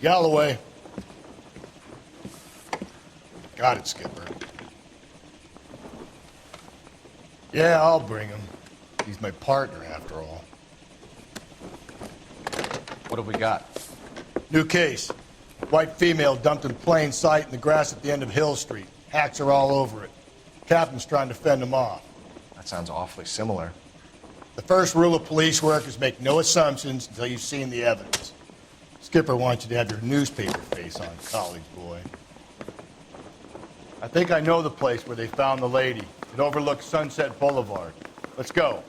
Galloway. Got it, Skipper. Yeah, I'll bring him. He's my partner, after all. What have we got? New case. White female dumped in plain sight in the grass at the end of Hill Street. Hacks are all over it. Captain's trying to fend them off. That sounds awfully similar. The first rule of police work is make no assumptions until you've seen the evidence. Skipper wants you to have your newspaper face on, college boy. I think I know the place where they found the lady. It overlooks Sunset Boulevard. Let's go.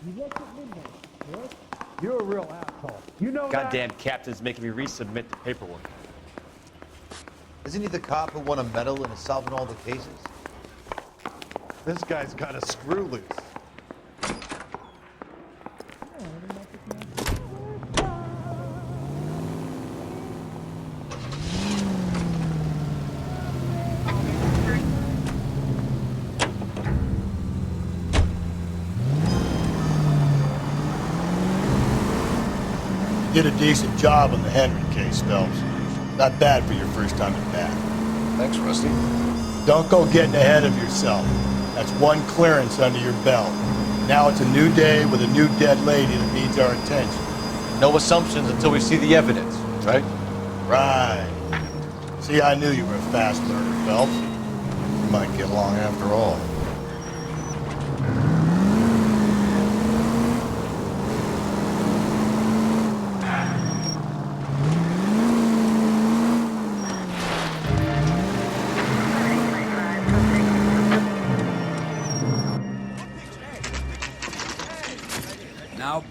You left at midnight, correct? You're a real asshole. You know Goddamn captain's making me resubmit the paperwork. Isn't he the cop who won a medal and is solving all the cases? This guy's got a screw loose. You did a decent job on the Henry case, Phelps. Not bad for your first time at bat. Thanks, Rusty. Don't go getting ahead of yourself. That's one clearance under your belt. Now it's a new day with a new dead lady that needs our attention. No assumptions until we see the evidence, right? Right. See, I knew you were a fast learner, Phelps. You might get along after all. Now,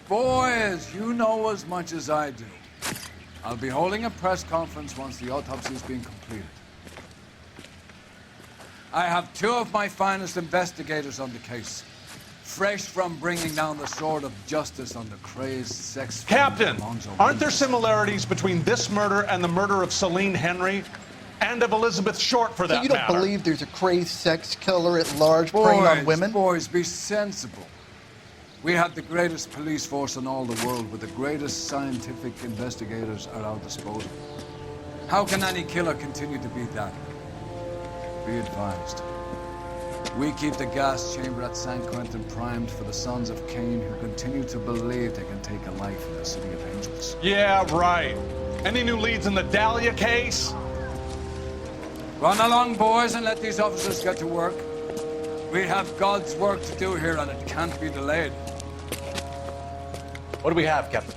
boys, you know as much as I do. I'll be holding a press conference once the autopsy has been completed. I have two of my finest investigators on the case, fresh from bringing down the sword of justice on the crazed sex... Captain, aren't there similarities between this murder and the murder of Celine Henry and of Elizabeth Short, for that matter? So you don't believe there's a crazed sex killer at large preying on women? Boys, be sensible. We have the greatest police force in all the world with the greatest scientific investigators at our disposal. How can any killer continue to be that? Be advised. We keep the gas chamber at San Quentin primed for the sons of Cain who continue to believe they can take a life in the city of angels. Yeah, right. Any new leads in the Dahlia case? Run along, boys, and let these officers get to work. We have God's work to do here, and it can't be delayed. What do we have, Captain?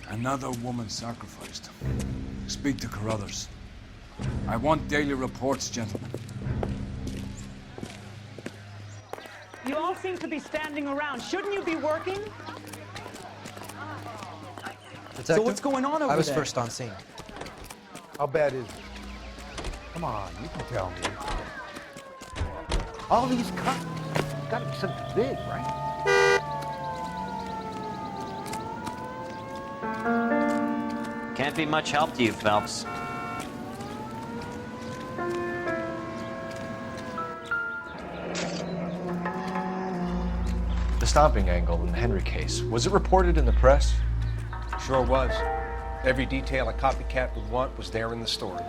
Another woman sacrificed. Speak to Carruthers. I want daily reports, gentlemen. You all seem to be standing around. Shouldn't you be working? Detective, so what's going on over there? I was first on scene. How bad is it? Come on, you can tell me. All these cops, gotta be something big, right? Can't be much help to you, Phelps. The stomping angle in the Henry case, was it reported in the press? Sure was. Every detail a copycat would want was there in the story.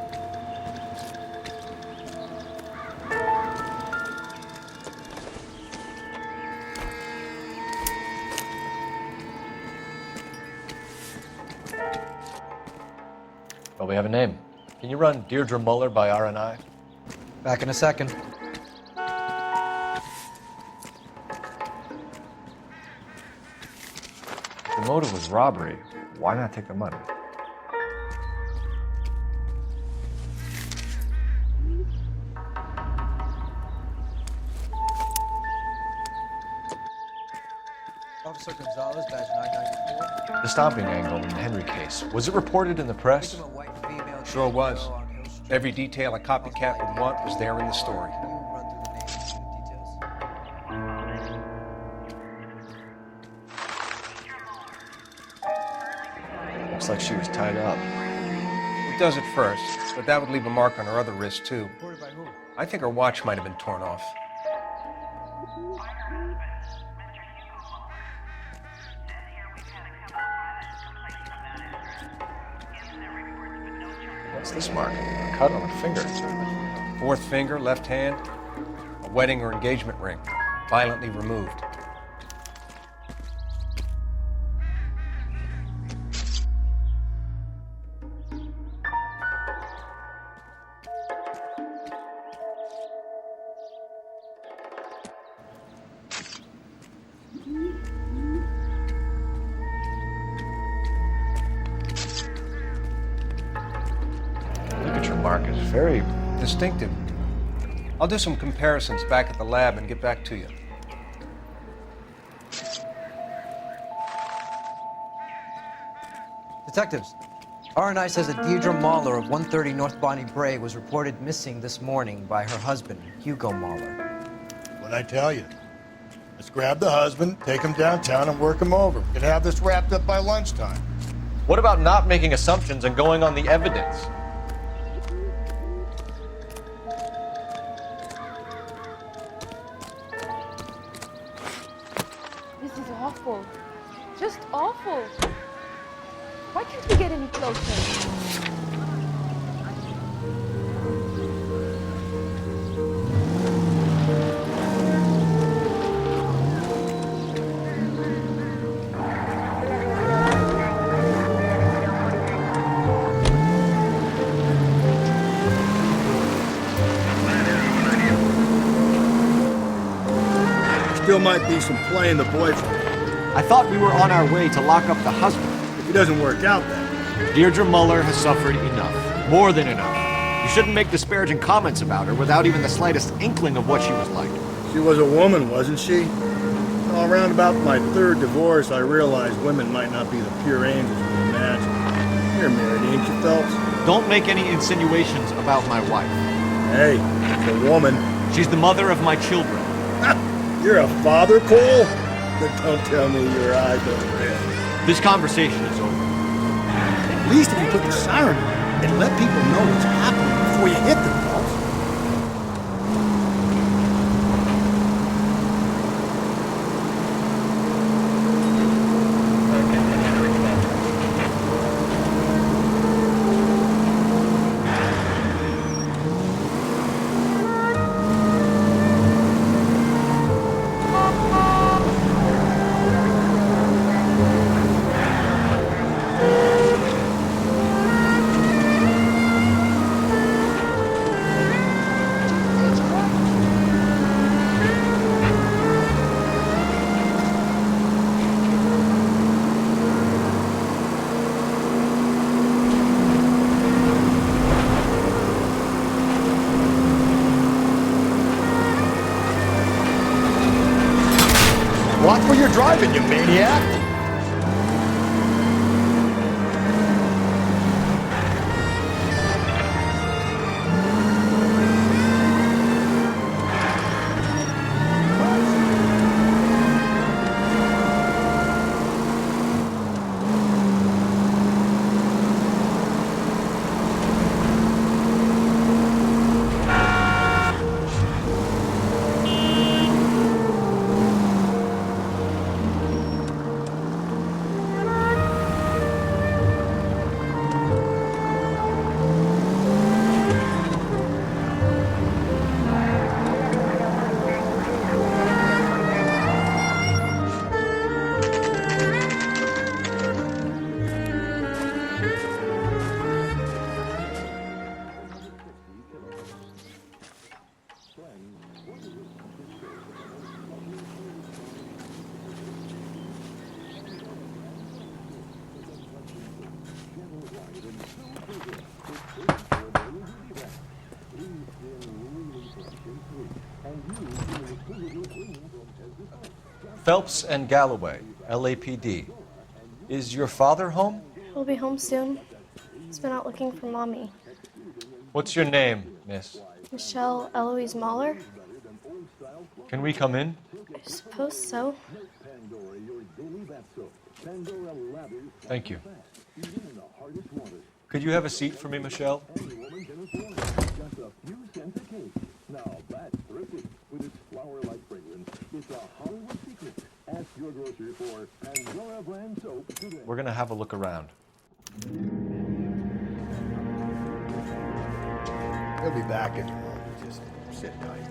Well, we have a name. Can you run Deirdre Muller by RNI? Back in a second. The motive was robbery. Why not take the money? Officer Gonzalez, badge 994. The stomping angle in the Henry case, was it reported in the press? Sure was. Every detail a copycat would want was there in the story. Looks like she was tied up. It does at first, but that would leave a mark on her other wrist, too. I think her watch might have been torn off. What's this mark? A cut on her finger. Fourth finger, left hand, a wedding or engagement ring, violently removed. Signature mark is very distinctive. I'll do some comparisons back at the lab and get back to you. Detectives, R&I says that Deirdre Mahler of 130 North Bonnie Bray was reported missing this morning by her husband, Hugo Mahler. What'd I tell you? Let's grab the husband, take him downtown, and work him over. We could have this wrapped up by lunchtime. What about not making assumptions and going on the evidence? This is awful. Just awful. Why can't we get any closer? Still might be some play in the boyfriend. I thought we were on our way to lock up the husband. If it doesn't work out then. Deirdre Muller has suffered enough. More than enough. You shouldn't make disparaging comments about her without even the slightest inkling of what she was like. She was a woman, wasn't she? Well, around about my third divorce, I realized women might not be the pure angels we imagine. You're married, ain't you, Phelps? Don't make any insinuations about my wife. Hey, it's a woman. She's the mother of my children. You're a father, Cole? But don't tell me your eyes are red. This conversation is over. At least if you put the siren on and let people know what's happening before you hit them, Phelps. Watch where you're driving, you maniac! Phelps and Galloway, LAPD. Is your father home? He'll be home soon. He's been out looking for Mommy. What's your name, miss? Michelle Eloise Mahler? Can we come in? I suppose so. Thank you. Could you have a seat for me, Michelle? We're going to have a look around. He'll be back in a moment. Just sit tight.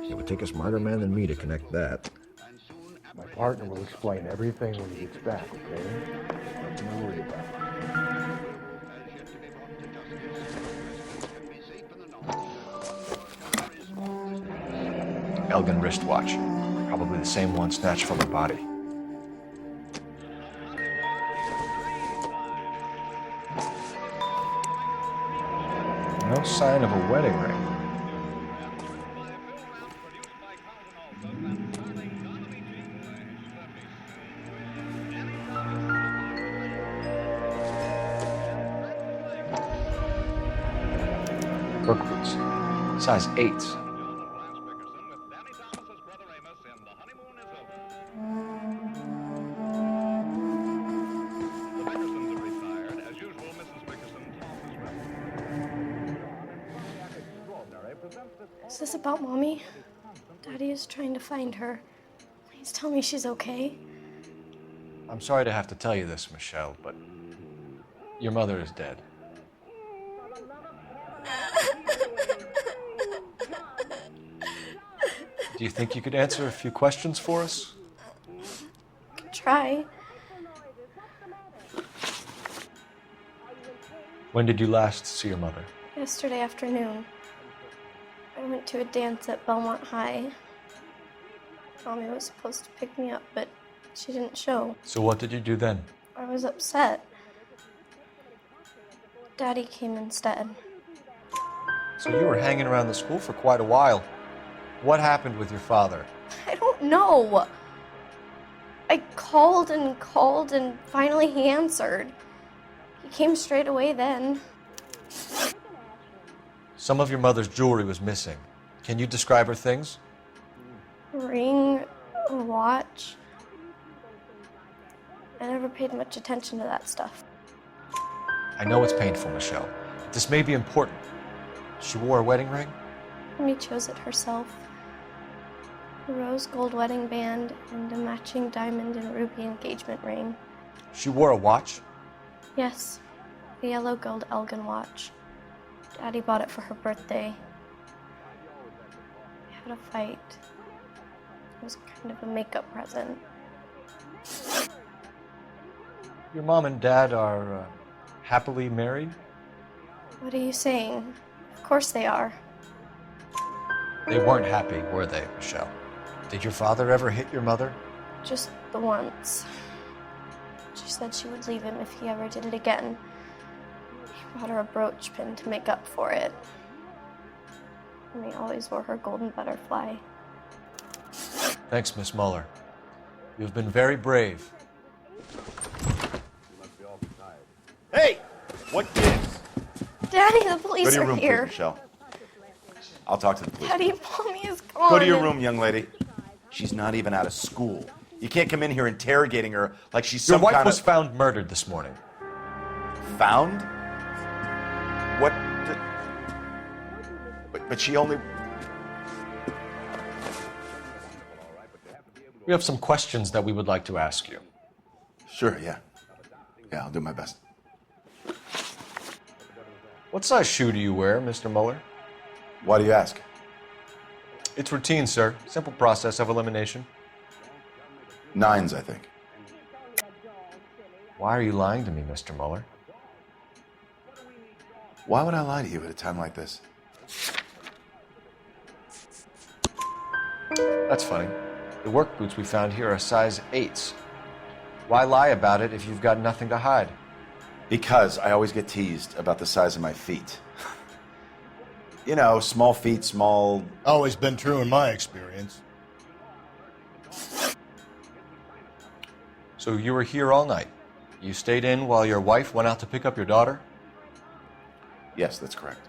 It would take a smarter man than me to connect that. My partner will explain everything when he gets back, okay? Nothing to worry about. Elgin wristwatch. Probably the same one snatched from her body. No sign of a wedding ring. Work boots. Size 8s. Is this about Mommy? Daddy is trying to find her. Please tell me she's okay. I'm sorry to have to tell you this, Michelle, but your mother is dead. Do you think you could answer a few questions for us? Could try. When did you last see your mother? Yesterday afternoon. I went to a dance at Belmont High. Mommy was supposed to pick me up, but she didn't show. So what did you do then? I was upset. Daddy came instead. So you were hanging around the school for quite a while. What happened with your father? I don't know. I called and finally he answered. He came straight away then. Some of your mother's jewelry was missing. Can you describe her things? A ring, a watch. I never paid much attention to that stuff. I know it's painful, Michelle, but this may be important. She wore a wedding ring? Mommy chose it herself. A rose gold wedding band and a matching diamond and ruby engagement ring. She wore a watch? Yes, a yellow gold Elgin watch. Daddy bought it for her birthday. We had a fight. It was kind of a makeup present. Your mom and dad are happily married? What are you saying? Of course they are. They weren't happy, were they, Michelle? Did your father ever hit your mother? Just the once. She said she would leave him if he ever did it again. He bought her a brooch pin to make up for it. And he always wore her golden butterfly. Thanks, Miss Muller. You've been very brave. Hey! What gives? Daddy, the police Go to your are room, here. please, Michelle. I'll talk to the police. Daddy, Mommy is gone. Go to your room, young lady. She's not even out of school. You can't come in here interrogating her like she's Your some wife kind was of... found murdered this morning. Found? What? But she only... We have some questions that we would like to ask you. Sure, yeah. Yeah, I'll do my best. What size shoe do you wear, Mr. Muller? Why do you ask? It's routine, sir. Simple process of elimination. 9s, I think. Why are you lying to me, Mr. Muller? Why would I lie to you at a time like this? That's funny. The work boots we found here are size 8s. Why lie about it if you've got nothing to hide? Because I always get teased about the size of my feet. You know, small feet, small... Always been true in my experience. So you were here all night. You stayed in while your wife went out to pick up your daughter? Yes, that's correct.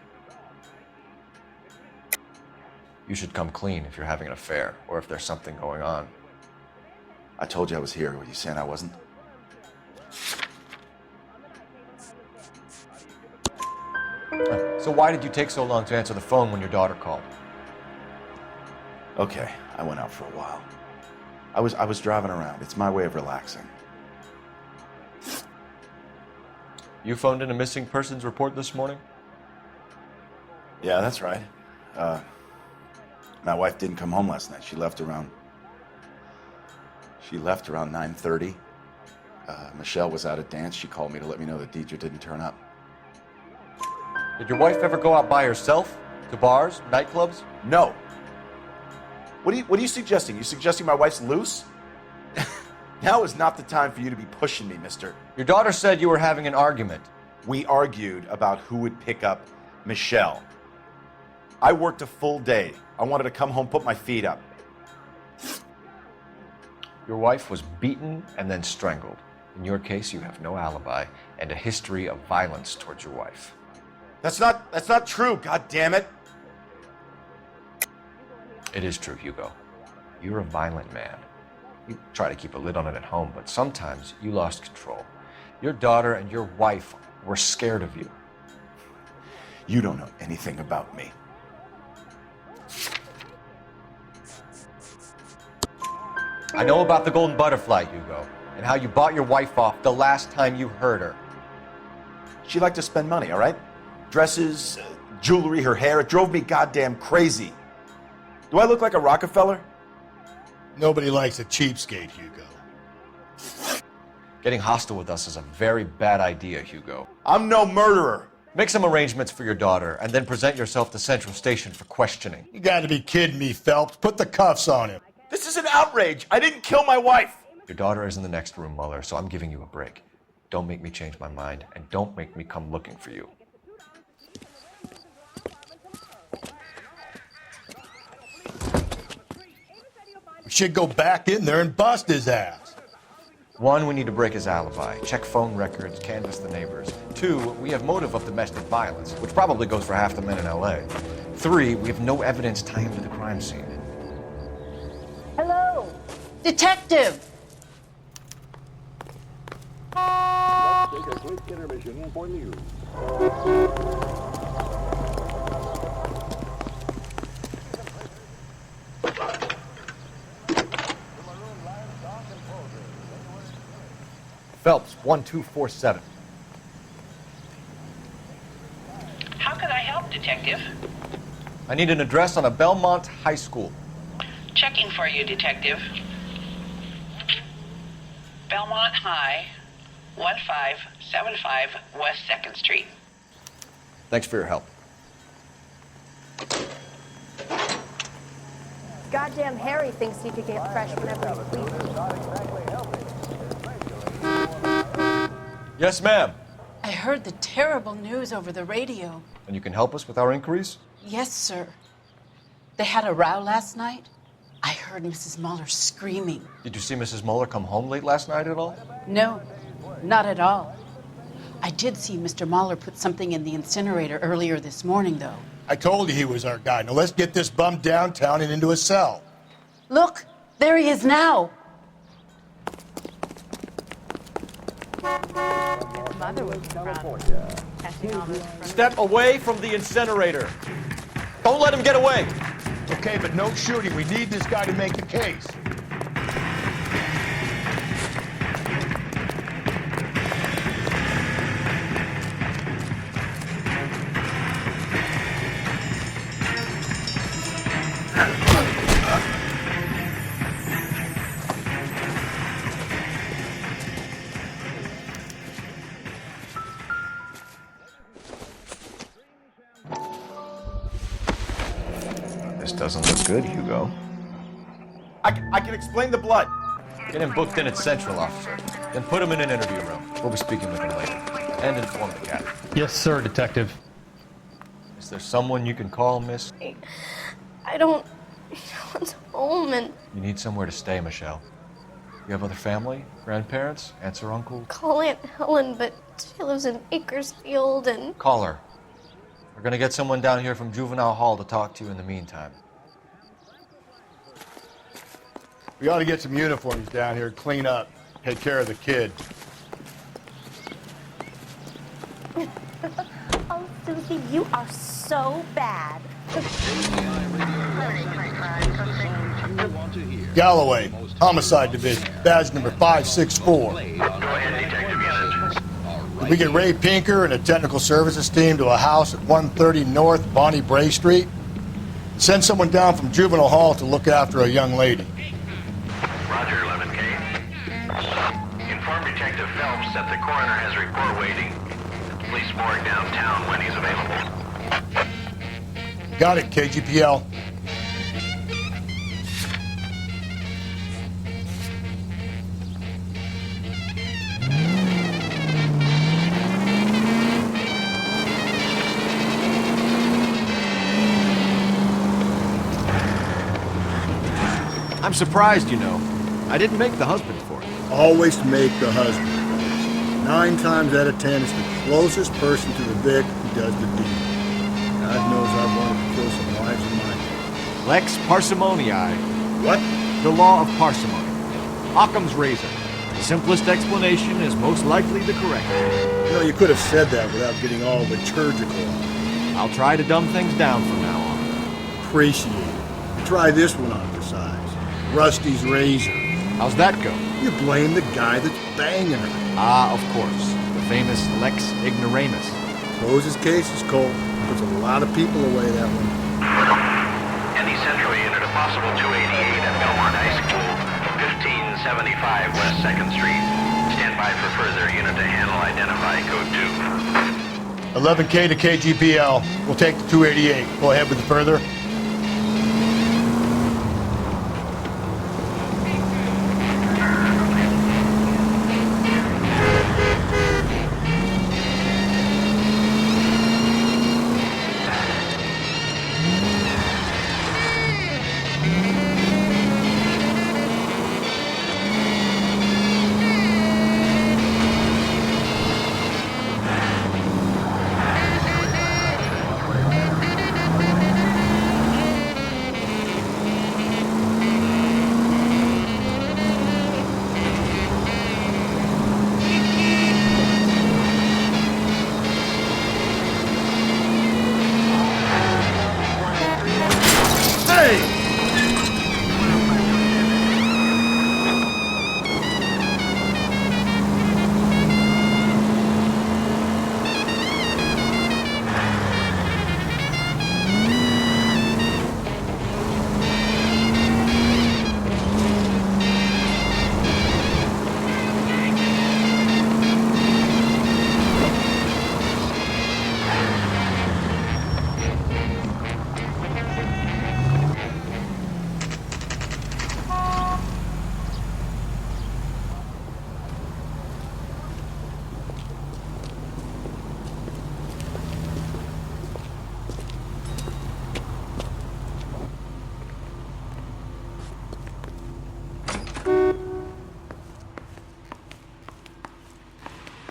You should come clean if you're having an affair or if there's something going on. I told you I was here. Were you saying I wasn't? So why did you take so long to answer the phone when your daughter called? Okay, I went out for a while. I was driving around. It's my way of relaxing. You phoned in a missing persons report this morning? Yeah, that's right. My wife didn't come home last night. She left around 9:30. Michelle was out at dance. She called me to let me know that Deidre didn't turn up. Did your wife ever go out by herself? To bars, nightclubs? No. What are you suggesting? You suggesting my wife's loose? Now is not the time for you to be pushing me, mister. Your daughter said you were having an argument. We argued about who would pick up Michelle. I worked a full day. I wanted to come home, put my feet up. Your wife was beaten and then strangled. In your case, you have no alibi and a history of violence towards your wife. That's not true, god damn it. It is true, Hugo. You're a violent man. You try to keep a lid on it at home, but sometimes you lost control. Your daughter and your wife were scared of you. You don't know anything about me. I know about the golden butterfly, Hugo, and how you bought your wife off the last time you heard her. She liked to spend money, all right? Dresses, jewelry, her hair. It drove me goddamn crazy. Do I look like a Rockefeller? Nobody likes a cheapskate, Hugo. Getting hostile with us is a very bad idea, Hugo. I'm no murderer. Make some arrangements for your daughter, and then present yourself to Central Station for questioning. You gotta be kidding me, Phelps. Put the cuffs on him. This is an outrage. I didn't kill my wife. Your daughter is in the next room, Mueller, so I'm giving you a break. Don't make me change my mind, and don't make me come looking for you. We should go back in there and bust his ass. 1, we need to break his alibi. Check phone records, canvass the neighbors. 2, we have motive of domestic violence, which probably goes for half the men in LA. 3, we have no evidence tying him to the crime scene. Hello. Detective! Let's take a quick intermission for news. Phelps, 1247. How can I help, Detective? I need an address on a Belmont High School. Checking for you, Detective. Belmont High, 1575 West 2nd Street. Thanks for your help. Goddamn Harry thinks he could get fresh whenever he pleases. Yes, ma'am. I heard the terrible news over the radio. And you can help us with our inquiries? Yes, sir. They had a row last night. I heard Mrs. Mueller screaming. Did you see Mrs. Mueller come home late last night at all? No, not at all. I did see Mr. Mueller put something in the incinerator earlier this morning, though. I told you he was our guy. Now let's get this bum downtown and into a cell. Look, there he is now. Mother was proud. Catching all those Step away from the incinerator. Don't let him get away. Okay, but no shooting. We need this guy to make the case. This doesn't look good, Hugo. I can explain the blood. Get him booked in at Central, officer. Then put him in an interview room. We'll be speaking with him later. And inform the captain. Yes, sir, Detective. Is there someone you can call, miss? I don't want home and You need somewhere to stay, Michelle. You have other family? Grandparents? Aunts or uncles? call Aunt Helen, but she lives in Bakersfield and Call her. We're gonna get someone down here from Juvenile Hall to talk to you in the meantime. We ought to get some uniforms down here, clean up, take care of the kid. Oh, Susie, you are so bad. Galloway, Homicide Division, badge number 564. Did we get Ray Pinker and a technical services team to a house at 130 North Bonnie Bray Street? Send someone down from Juvenile Hall to look after a young lady. Roger, 11K. Inform Detective Phelps that the coroner has a report waiting at the police morgue downtown when he's available. Got it, KGPL. I'm surprised, you know. I didn't make the husband for it. Always make the husband. 9 times out of 10, it's the closest person to the Vic who does the deed. God knows I've wanted to kill some wives of mine. Lex parsimonii. What? The law of parsimony. Occam's razor. The simplest explanation is most likely the correct one. You know, you could have said that without getting all liturgical. I'll try to dumb things down from now on. Appreciate it. Try this one on for size. Rusty's razor. How's that go? You blame the guy that's banging her. Ah, of course. The famous Lex ignoramus. Closes cases, Cole. Puts a lot of people away, that one. Any Central unit, a possible 288 at Belmont High School, 1575 West 2nd Street. Stand by for further unit to handle. Identify code 2. 11K to KGPL. We'll take the 288. Go ahead with the further.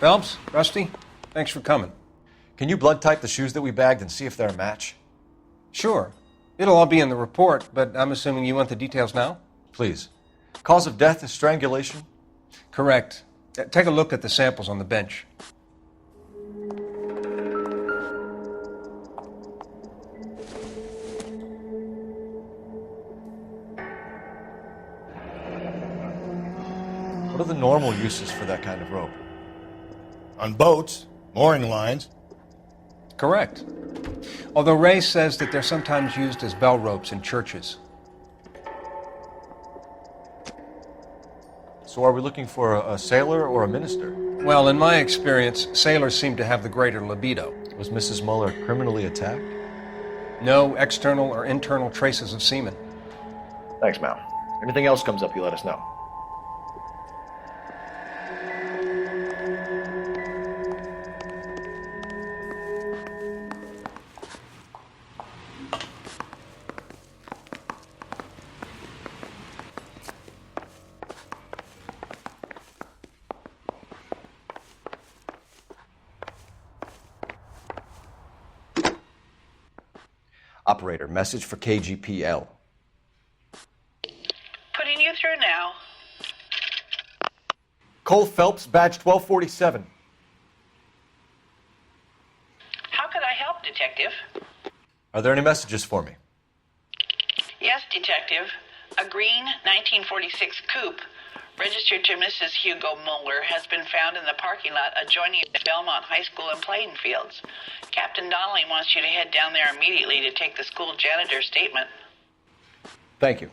Phelps, Rusty, thanks for coming. Can you blood type the shoes that we bagged and see if they're a match? Sure. It'll all be in the report, but I'm assuming you want the details now? Please. Cause of death is strangulation? Correct. Take a look at the samples on the bench. What are the normal uses for that kind of rope? On boats, mooring lines. Correct. Although Ray says that they're sometimes used as bell ropes in churches. So are we looking for a sailor or a minister? Well, in my experience, sailors seem to have the greater libido. Was Mrs. Muller criminally attacked? No external or internal traces of semen. Thanks, Mal. Anything else comes up, you let us know. Operator, message for KGPL. Putting you through now. Cole Phelps, badge 1247. How could I help, Detective? Are there any messages for me? Yes, Detective. A green 1946 coupe registered to Mrs. Hugo Mueller has been found in the parking lot adjoining Belmont High School and playing fields. Captain Donnelly wants you to head down there immediately to take the school janitor's statement. Thank you.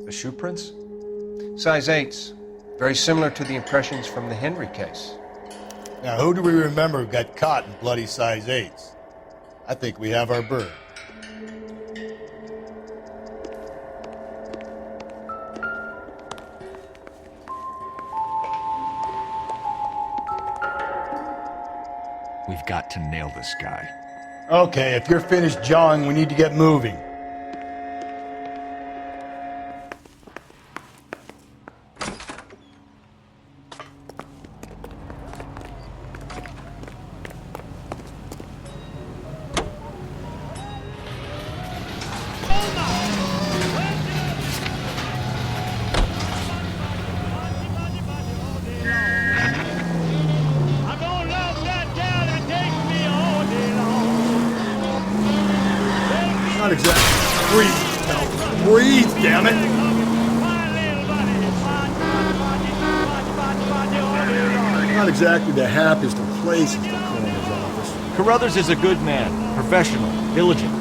The shoe prints? Size 8s. Very similar to the impressions from the Henry case. Now, who do we remember got caught in bloody size 8s? I think we have our bird. We've got to nail this guy. Okay, if you're finished jawing, we need to get moving. Not exactly. Breathe. No. Breathe, damn it. Not exactly the happiest of places, the coroner's office. Carruthers is a good man, professional, diligent.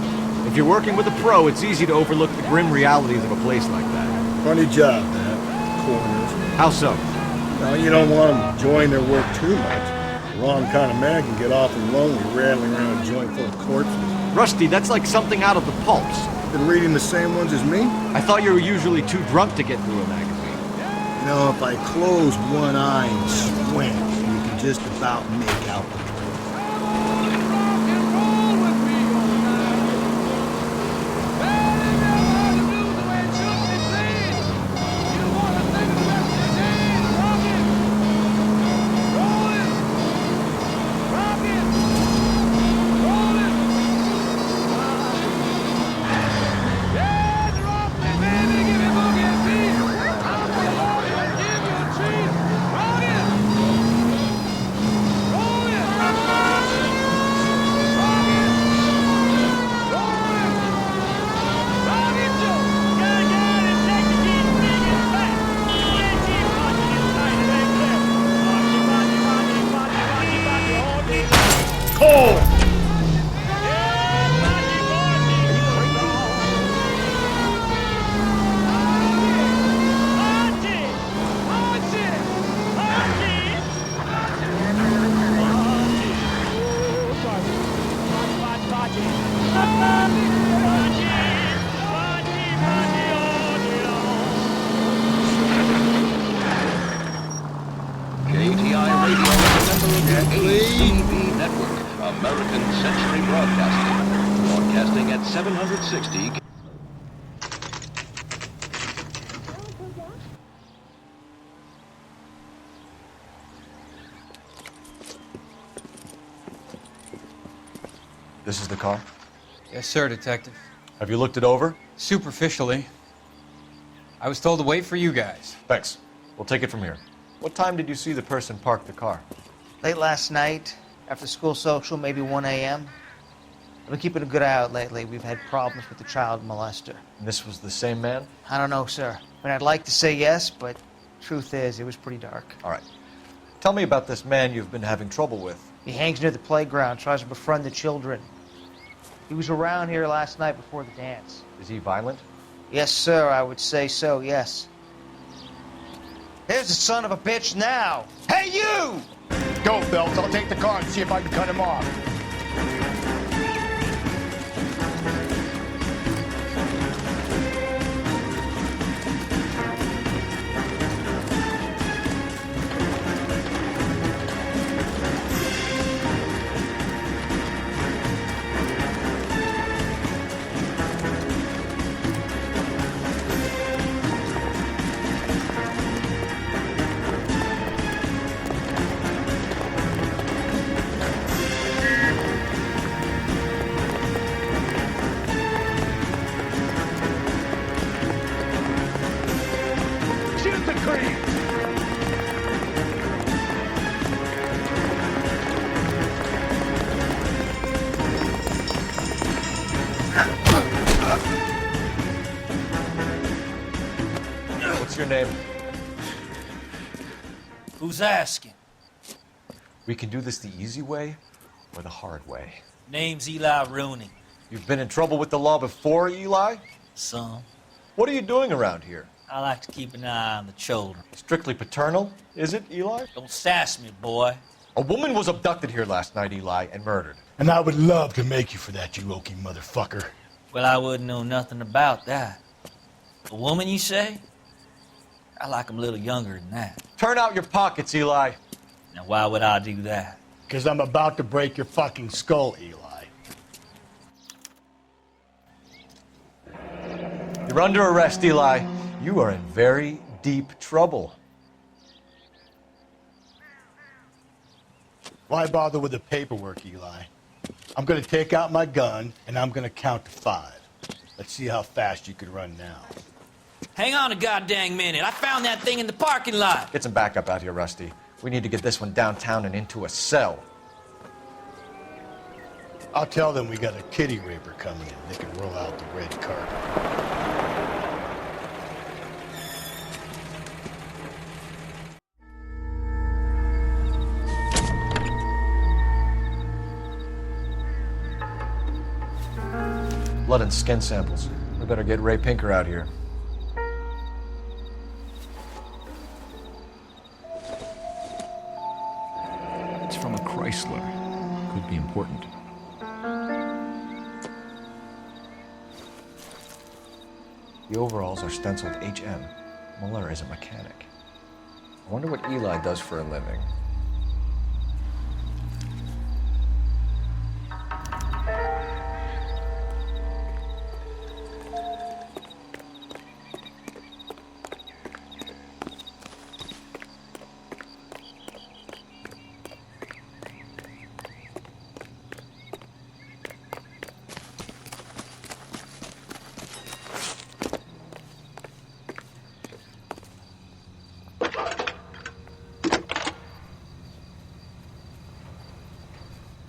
If you're working with a pro, it's easy to overlook the grim realities of a place like that. Funny job, that. Coroner's. How so? Now, you don't want them enjoying their work too much. The wrong kind of man can get awfully lonely rattling around a joint full of corpses. Rusty, that's like something out of the pulps. Been reading the same ones as me? I thought you were usually too drunk to get through a magazine. You know, if I close one eye and squint, you can just about make out the truth. Cole! KTI Radio is a member of the ACB network, American Century Broadcasting, broadcasting at 760. This is the car? Yes, sir, Detective. Have you looked it over? Superficially. I was told to wait for you guys. Thanks. We'll take it from here. What time did you see the person park the car? Late last night, after school social, maybe 1 a.m. I've been keeping a good eye out lately. We've had problems with the child molester. And this was the same man? I don't know, sir. I mean, I'd like to say yes, but truth is, it was pretty dark. All right. Tell me about this man you've been having trouble with. He hangs near the playground, tries to befriend the children. He was around here last night before the dance. Is he violent? Yes, sir, I would say so, yes. There's the son of a bitch now! Hey, you! Go, Phelps. I'll take the car and see if I can cut him off. your name? Who's asking? We can do this the easy way or the hard way. Name's Eli Rooney. You've been in trouble with the law before, Eli? Some. What are you doing around here? I like to keep an eye on the children. Strictly paternal, is it, Eli? Don't sass me, boy. A woman was abducted here last night, Eli, and murdered. And I would love to make you for that, you oaky motherfucker. Well, I wouldn't know nothing about that. A woman, you say? I like 'em a little younger than that. Turn out your pockets, Eli. Now, why would I do that? Because I'm about to break your fucking skull, Eli. You're under arrest, Eli. You are in very deep trouble. Why bother with the paperwork, Eli? I'm gonna take out my gun, and I'm gonna count to 5. Let's see how fast you can run now. Hang on a goddamn minute. I found that thing in the parking lot. Get some backup out here, Rusty. We need to get this one downtown and into a cell. I'll tell them we got a kitty raper coming in. They can roll out the red carpet. Blood and skin samples. We better get Ray Pinker out here. It's from a Chrysler. Could be important. The overalls are stenciled HM. Muller is a mechanic. I wonder what Eli does for a living.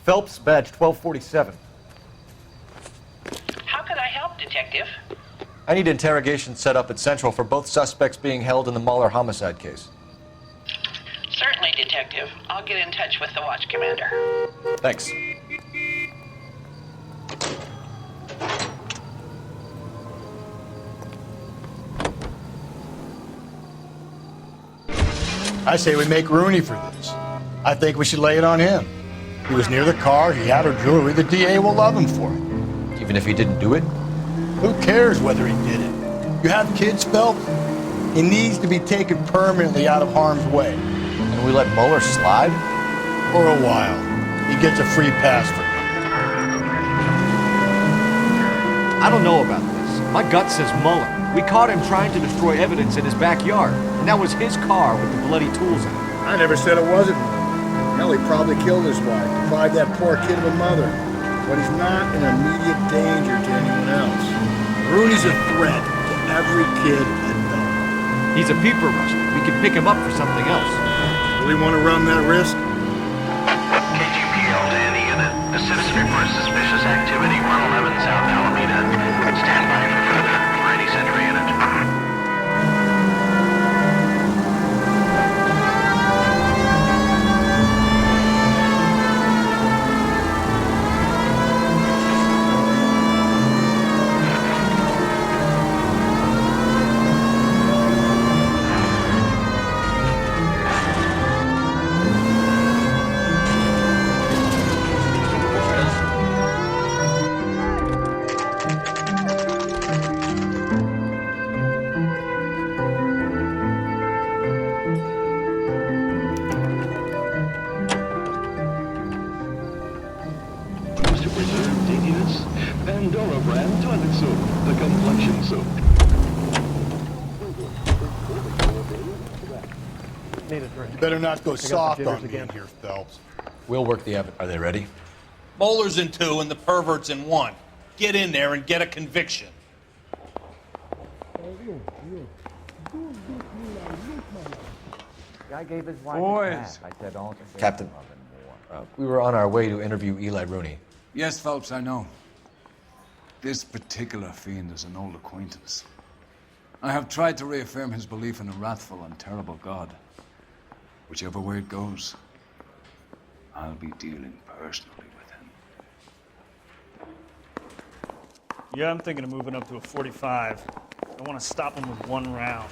Phelps, badge 1247. How could I help, Detective? I need interrogation set up at Central for both suspects being held in the Muller homicide case. Certainly, Detective. I'll get in touch with the watch commander. Thanks. I say we make Rooney for this. I think we should lay it on him. He was near the car, he had her jewelry, the DA will love him for it. Even if he didn't do it? Who cares whether he did it? You have kids, Phelps? He needs to be taken permanently out of harm's way. And we let Muller slide? For a while. He gets a free pass for it. I don't know about this. My gut says Muller. We caught him trying to destroy evidence in his backyard. And that was his car with the bloody tools in it. I never said it wasn't Muller. Hell, he probably killed his wife, deprived that poor kid of a mother. But he's not an immediate danger to anyone else. Rooney's a threat to every kid and dog. He's a peeper, Rusty. We could pick him up for something else. Really want to run that risk? KGPL to any unit. A citizen reports suspicious activity 111 South Alameda. Stand by for further for any Central unit. You better not go soft on me in here, Phelps. We'll work the evidence. Are they ready? Moeller's in 2 and the pervert's in 1. Get in there and get a conviction. Guy gave his wife Boys. a pass. I said, all Captain, we were on our way to interview Eli Rooney. Yes, Phelps, I know. This particular fiend is an old acquaintance. I have tried to reaffirm his belief in a wrathful and terrible God. Whichever way it goes, I'll be dealing personally with him. Yeah, I'm thinking of moving up to a 45. I want to stop him with one round.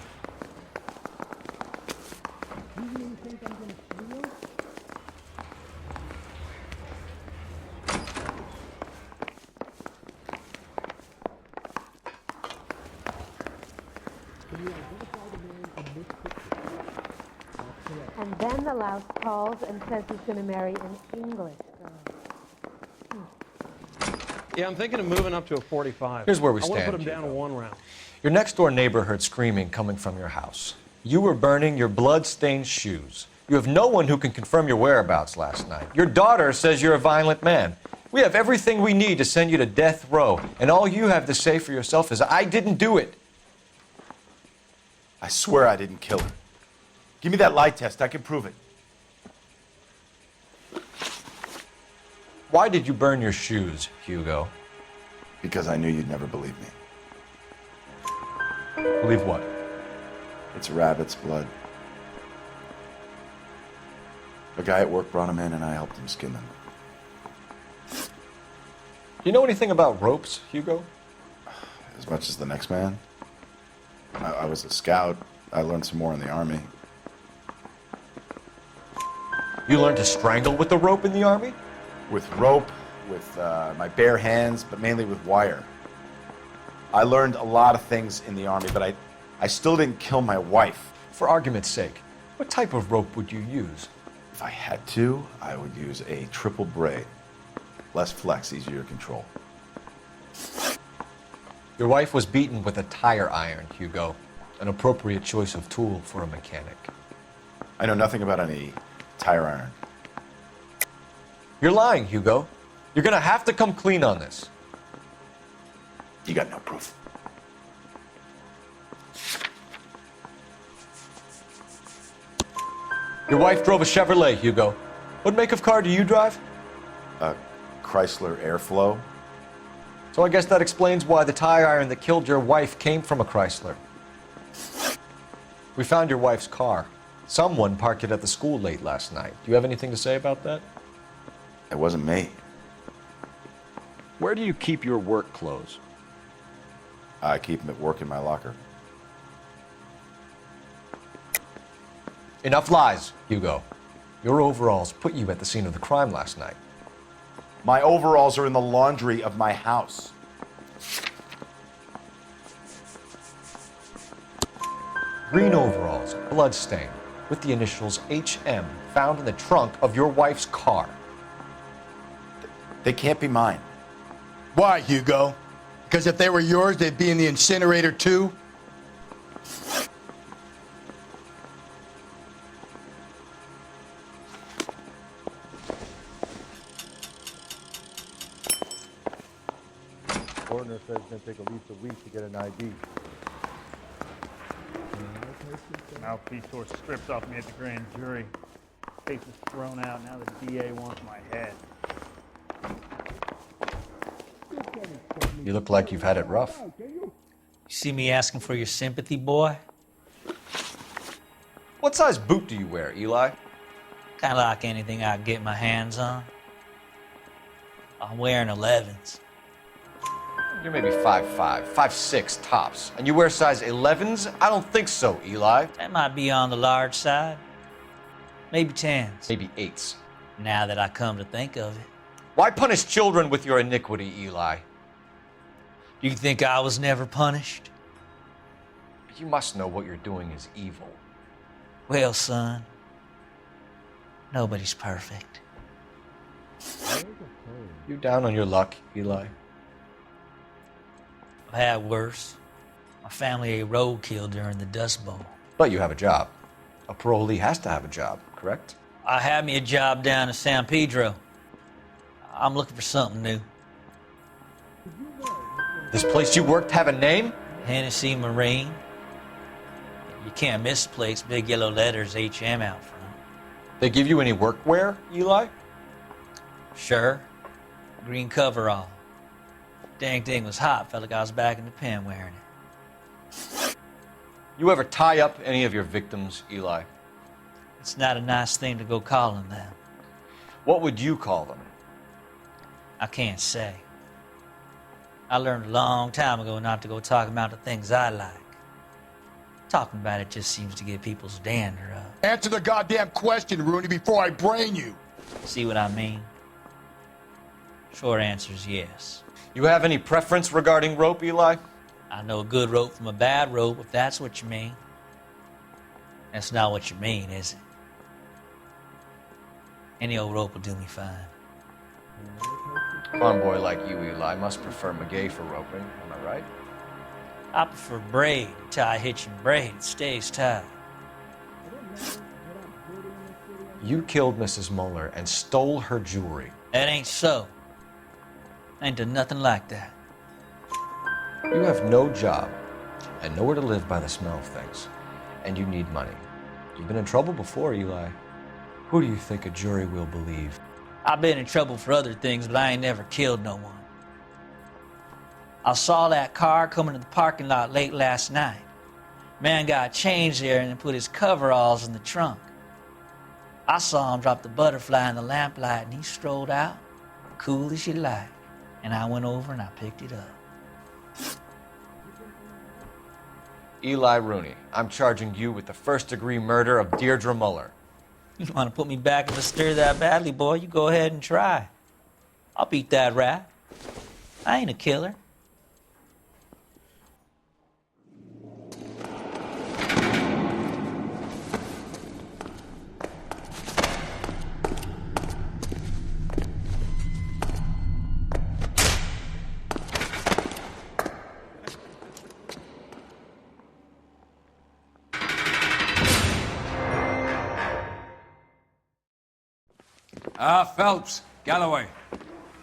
And then the louse calls and says he's going to marry an English girl. Yeah, I'm thinking of moving up to a 45. Here's where we I want stand, to put him down to Hugo. 1 round. Your next door neighbor heard screaming coming from your house. You were burning your blood-stained shoes. You have no one who can confirm your whereabouts last night. Your daughter says you're a violent man. We have everything we need to send you to death row, and all you have to say for yourself is, I didn't do it. I swear I didn't kill her. Give me that lie test. I can prove it. Why did you burn your shoes, Hugo? Because I knew you'd never believe me. Believe what? It's rabbit's blood. A guy at work brought him in and I helped him skin them. You know anything about ropes, Hugo? As much as the next man. I was a scout. I learned some more in the army. You learned to strangle with the rope in the army? With rope, with my bare hands, but mainly with wire. I learned a lot of things in the army, but I still didn't kill my wife. For argument's sake, what type of rope would you use? If I had to, I would use a triple braid. Less flex, easier to control. Your wife was beaten with a tire iron, Hugo. An appropriate choice of tool for a mechanic. I know nothing about any tire iron. You're lying, Hugo. You're gonna have to come clean on this. You got no proof. Your wife drove a Chevrolet, Hugo. What make of car do you drive? A Chrysler Airflow. So I guess that explains why the tire iron that killed your wife came from a Chrysler. We found your wife's car. Someone parked it at the school late last night. Do you have anything to say about that? It wasn't me. Where do you keep your work clothes? I keep them at work in my locker. Enough lies, Hugo. Your overalls put you at the scene of the crime last night. My overalls are in the laundry of my house. Green overalls, bloodstained, with the initials HM found in the trunk of your wife's car. They can't be mine. Why, Hugo? Because if they were yours, they'd be in the incinerator too? Coroner says it's going to take at least a week to get an ID. Mouthpiece tore strips off me at the grand jury. Case was thrown out. Now the DA wants my head. You look like you've had it rough. You see me asking for your sympathy, boy? What size boot do you wear, Eli? Kind of like anything I can get my hands on. I'm wearing 11s. You're maybe 5'5", 5'6", tops. And you wear size 11s? I don't think so, Eli. That might be on the large side. Maybe 10s. Maybe 8s. Now that I come to think of it. Why punish children with your iniquity, Eli? Do you think I was never punished? You must know what you're doing is evil. Well, son, nobody's perfect. You down on your luck, Eli? I've had worse. My family ate roadkill during the Dust Bowl. But you have a job. A parolee has to have a job, correct? I had me a job down in San Pedro. I'm looking for something new. This place you worked have a name? Hennessy Marine. You can't miss the place. Big yellow letters, HM out front. They give you any workwear, Eli? Sure. Green coverall. Dang thing was hot. Felt like I was back in the pen wearing it. You ever tie up any of your victims, Eli? It's not a nice thing to go calling them. What would you call them? I can't say. I learned a long time ago not to go talking about the things I like. Talking about it just seems to get people's dander up. Answer the goddamn question, Rooney, before I brain you. See what I mean? Short answer is yes. You have any preference regarding rope, Eli? I know a good rope from a bad rope, if that's what you mean. That's not what you mean, is it? Any old rope will do me fine. A farm boy like you, Eli, must prefer McGay for roping. Am I right? I prefer braid. Tie hitching braid. It stays tied. You killed Mrs. Muller and stole her jewelry. That ain't so. I ain't done nothing like that. You have no job and nowhere to live by the smell of things. And you need money. You've been in trouble before, Eli. Who do you think a jury will believe? I've been in trouble for other things, but I ain't never killed no one. I saw that car coming to the parking lot late last night. Man got changed there and then put his coveralls in the trunk. I saw him drop the butterfly in the lamplight and he strolled out, cool as you like. And I went over and I picked it up. Eli Rooney, I'm charging you with the first-degree murder of Deirdre Muller. You want to put me back in the stir that badly, boy? You go ahead and try. I'll beat that rap. I ain't a killer. Phelps, Galloway,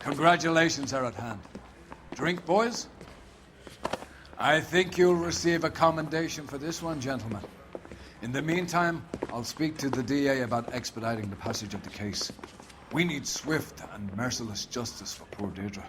congratulations are at hand. Drink, boys? I think you'll receive a commendation for this one, gentlemen. In the meantime, I'll speak to the DA about expediting the passage of the case. We need swift and merciless justice for poor Deirdre.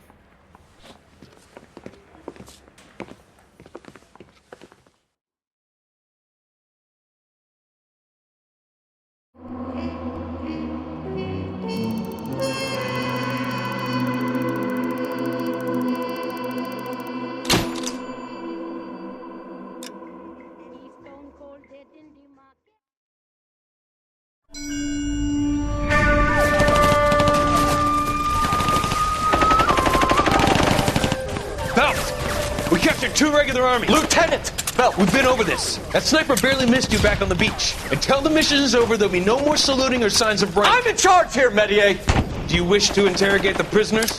We captured 2 regular armies. Lieutenant! Phelps, we've been over this. That sniper barely missed you back on the beach. Until the mission is over, there'll be no more saluting or signs of rank. I'm in charge here, Medier! Do you wish to interrogate the prisoners?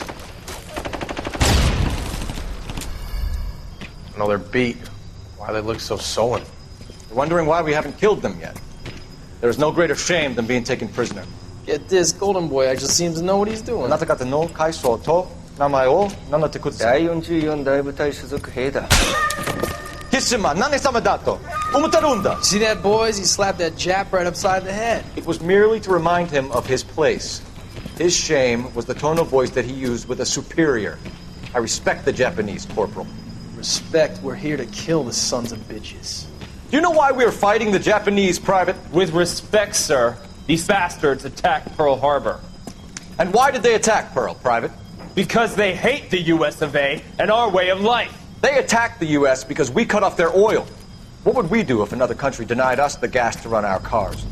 No, they're beat. Why they look so sullen? You're wondering why we haven't killed them yet. There is no greater shame than being taken prisoner. Get this, Golden Boy actually seems to know what he's doing. See that, boys? He slapped that Jap right upside the head. It was merely to remind him of his place. His shame was the tone of voice that he used with a superior. I respect the Japanese, Corporal. Respect, we're here to kill the sons of bitches. Do you know why we are fighting the Japanese, Private? With respect, sir, these bastards attacked Pearl Harbor. And why did they attack Pearl, Private? Because they hate the US of A and our way of life. They attacked the US because we cut off their oil. What would we do if another country denied us the gas to run our cars?